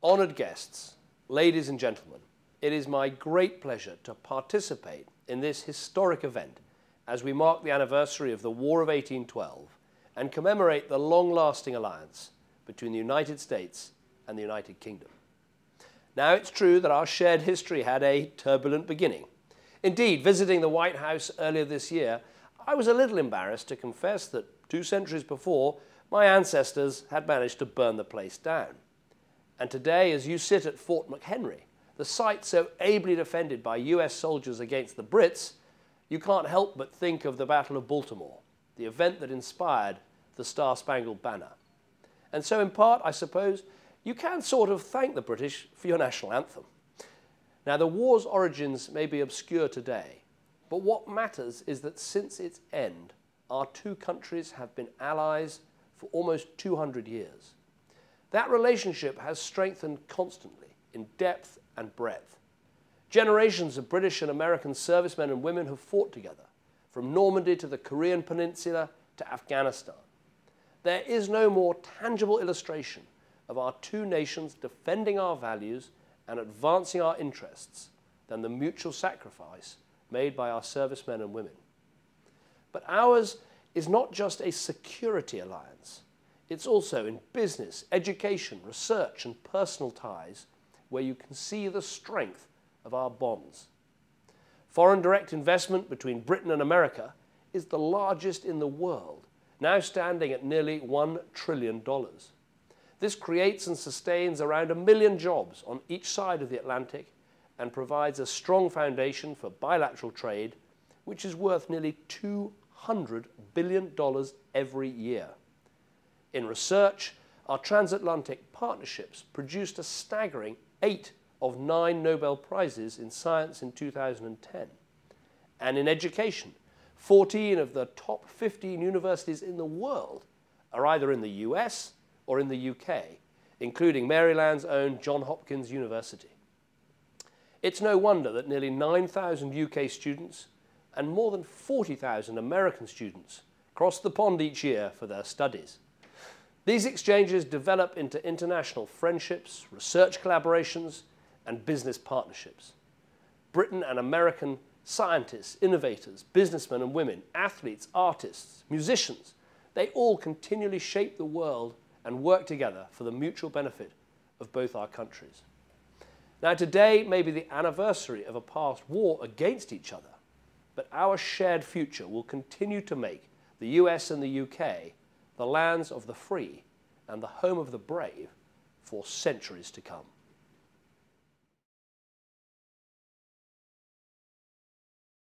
Honoured guests, ladies and gentlemen, it is my great pleasure to participate in this historic event as we mark the anniversary of the War of 1812 and commemorate the long-lasting alliance between the United States and the United Kingdom. Now, it's true that our shared history had a turbulent beginning. Indeed, visiting the White House earlier this year, I was a little embarrassed to confess that 2 centuries before, my ancestors had managed to burn the place down. And today, as you sit at Fort McHenry, the site so ably defended by US soldiers against the Brits, you can't help but think of the Battle of Baltimore, the event that inspired the Star-Spangled Banner. And so in part, I suppose, you can sort of thank the British for your national anthem. Now, the war's origins may be obscure today, but what matters is that since its end, our 2 countries have been allies for almost 200 years. That relationship has strengthened constantly in depth and breadth. Generations of British and American servicemen and women have fought together, from Normandy to the Korean Peninsula to Afghanistan. There is no more tangible illustration of our 2 nations defending our values and advancing our interests than the mutual sacrifice made by our servicemen and women. But ours is not just a security alliance. It's also in business, education, research, and personal ties where you can see the strength of our bonds. Foreign direct investment between Britain and America is the largest in the world, now standing at nearly $1 trillion. This creates and sustains around 1 million jobs on each side of the Atlantic and provides a strong foundation for bilateral trade, which is worth nearly $200 billion every year. In research, our transatlantic partnerships produced a staggering 8 of 9 Nobel Prizes in science in 2010. And in education, 14 of the top 15 universities in the world are either in the US or in the UK, including Maryland's own Johns Hopkins University. It's no wonder that nearly 9,000 UK students and more than 40,000 American students cross the pond each year for their studies. These exchanges develop into international friendships, research collaborations, and business partnerships. Britain and American scientists, innovators, businessmen and women, athletes, artists, musicians, they all continually shape the world and work together for the mutual benefit of both our countries. Now, today may be the anniversary of a past war against each other, but our shared future will continue to make the US and the UK the lands of the free and the home of the brave for centuries to come.